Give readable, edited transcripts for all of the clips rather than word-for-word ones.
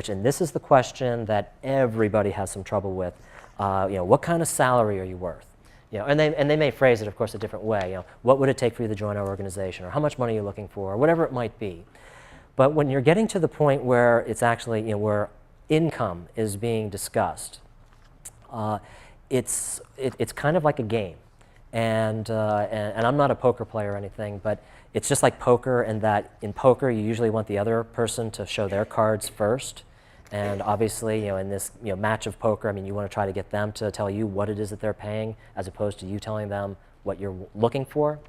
and this is the question that everybody has some trouble with. What kind of salary are you worth? And they may phrase it, of course, a different way. What would it take for you to join our organization, or how much money are you looking for, or whatever it might be. But when you're getting to the point where it's actually, where income is being discussed, it's kind of like a game. And I'm not a poker player or anything, but it's just like poker in that in poker you usually want the other person to show their cards first. And obviously, in this match of poker, I mean, you want to try to get them to tell you what it is that they're paying, as opposed to you telling them what you're looking for.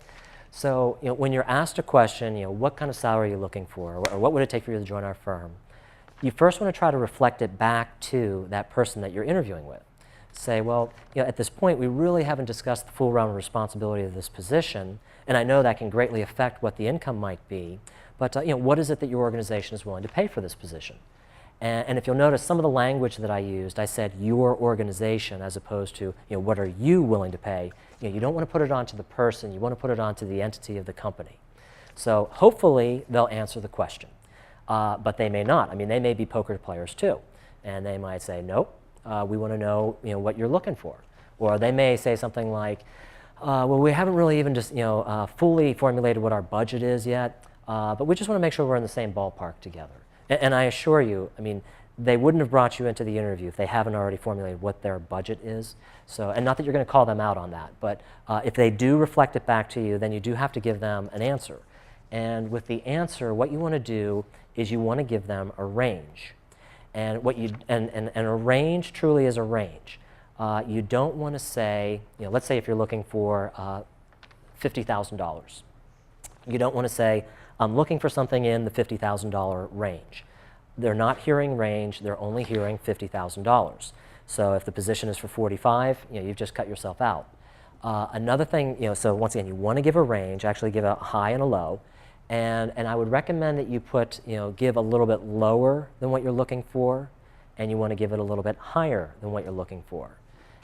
So, when you're asked a question, what kind of salary are you looking for, or what would it take for you to join our firm, you first want to try to reflect it back to that person that you're interviewing with. Say, well, at this point, we really haven't discussed the full realm of responsibility of this position, and I know that can greatly affect what the income might be, but what is it that your organization is willing to pay for this position? And if you'll notice, some of the language that I used, I said your organization as opposed to what are you willing to pay. You don't want to put it onto the person, you want to put it onto the entity of the company. So hopefully they'll answer the question, but they may not. I mean, they may be poker players too, and they might say, nope, we want to know what you're looking for. Or they may say something like, well, we haven't really even just fully formulated what our budget is yet, but we just want to make sure we're in the same ballpark together. And I assure you, I mean, they wouldn't have brought you into the interview if they haven't already formulated what their budget is. So, and not that you're going to call them out on that, but if they do reflect it back to you, then you do have to give them an answer. And with the answer, what you want to do is you want to give them a range. And a range truly is a range. You don't want to say, let's say if you're looking for $50,000. You don't want to say, I'm looking for something in the $50,000 range. They're not hearing range, they're only hearing $50,000. So if the position is for 45, you've just cut yourself out. Another thing, so once again, you want to give a range, actually give a high and a low, and I would recommend that you put, give a little bit lower than what you're looking for, and you want to give it a little bit higher than what you're looking for.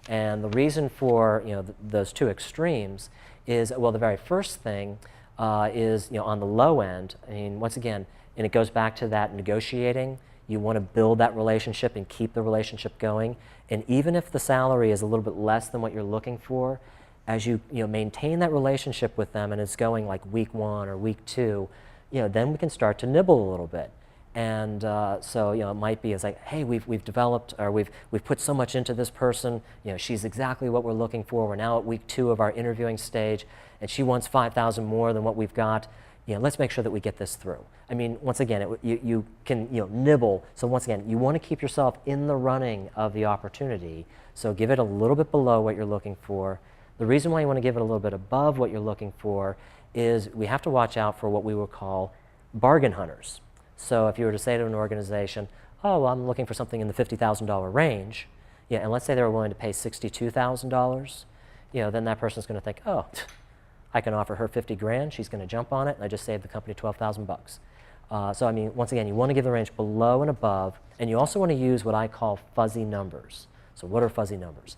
And the reason for those two extremes is, well, the very first thing is on the low end. I mean, once again, and it goes back to that negotiating. You want to build that relationship and keep the relationship going. And even if the salary is a little bit less than what you're looking for, as you maintain that relationship with them and it's going like week 1 or week 2, then we can start to nibble a little bit. And so it might be, it's like, hey, we've developed, or we've put so much into this person. She's exactly what we're looking for. We're now at week 2 of our interviewing stage, and she wants 5,000 more than what we've got. Let's make sure that we get this through. I mean, once again, you can nibble. So once again, you want to keep yourself in the running of the opportunity. So give it a little bit below what you're looking for. The reason why you want to give it a little bit above what you're looking for is we have to watch out for what we would call bargain hunters. So if you were to say to an organization, oh, well, I'm looking for something in the $50,000 range, and let's say they were willing to pay $62,000, then that person's going to think, oh, I can offer her 50 grand, she's going to jump on it, and I just saved the company 12,000 bucks. So I mean, once again, you want to give the range below and above, and you also want to use what I call fuzzy numbers. So what are fuzzy numbers?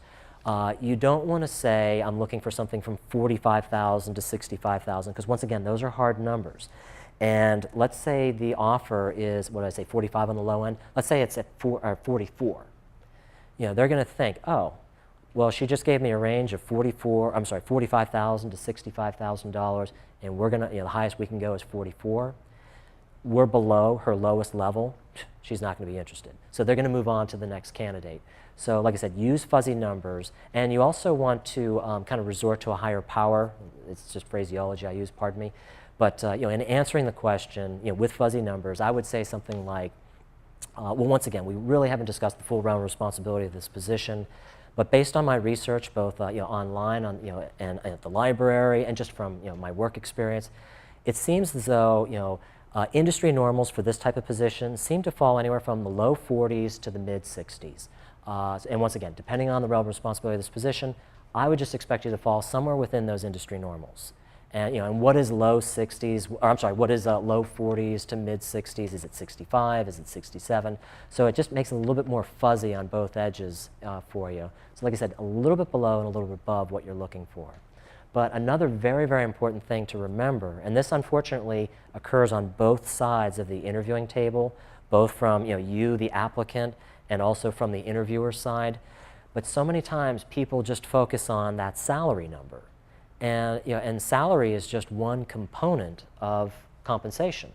You don't want to say, I'm looking for something from 45,000 to 65,000, because once again, those are hard numbers. And let's say the offer is, what did I say, 45 on the low end? Let's say it's at 44. They're going to think, oh, well, she just gave me a range of $45,000 to $65,000, and we're going to, the highest we can go is 44. We're below her lowest level. She's not going to be interested. So they're going to move on to the next candidate. So like I said, use fuzzy numbers, and you also want to kind of resort to a higher power. It's just phraseology I use, pardon me. But in answering the question, with fuzzy numbers, I would say something like, well, once again, we really haven't discussed the full realm of responsibility of this position, but based on my research, both online, and at the library, and just from my work experience, it seems as though industry normals for this type of position seem to fall anywhere from the low 40s to the mid 60s. And once again, depending on the realm of responsibility of this position, I would just expect you to fall somewhere within those industry normals. And and what is low 60s, or I'm sorry, what is low 40s to mid 60s? Is it 65? Is it 67? So it just makes it a little bit more fuzzy on both edges for you. So like I said, a little bit below and a little bit above what you're looking for. But another very, very important thing to remember, and this unfortunately occurs on both sides of the interviewing table, both from you, the applicant, and also from the interviewer side. But so many times people just focus on that salary number, and and salary is just one component of compensation.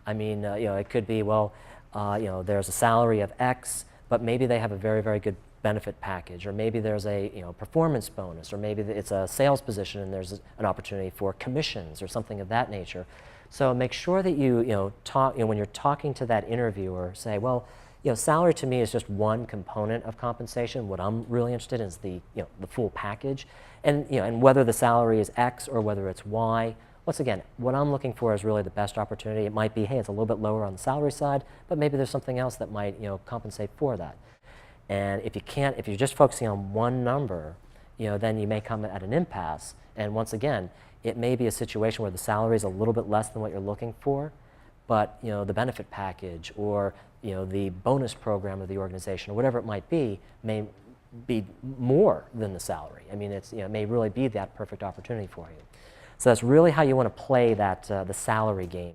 I mean, it could be, well, there's a salary of X, but maybe they have a very, very good benefit package, or maybe there's a performance bonus, or maybe it's a sales position and there's an opportunity for commissions or something of that nature. So make sure that you talk when you're talking to that interviewer, say, well, salary to me is just one component of compensation. What I'm really interested in is the the full package, and and whether the salary is X or whether it's Y. Once again, what I'm looking for is really the best opportunity. It might be, hey, it's a little bit lower on the salary side, but maybe there's something else that might compensate for that. And if you're just focusing on one number, then you may come at an impasse. And once again, it may be a situation where the salary is a little bit less than what you're looking for, but the benefit package or the bonus program of the organization or whatever it might be may be more than the salary. I mean, it may really be that perfect opportunity for you. So that's really how you want to play that the salary game.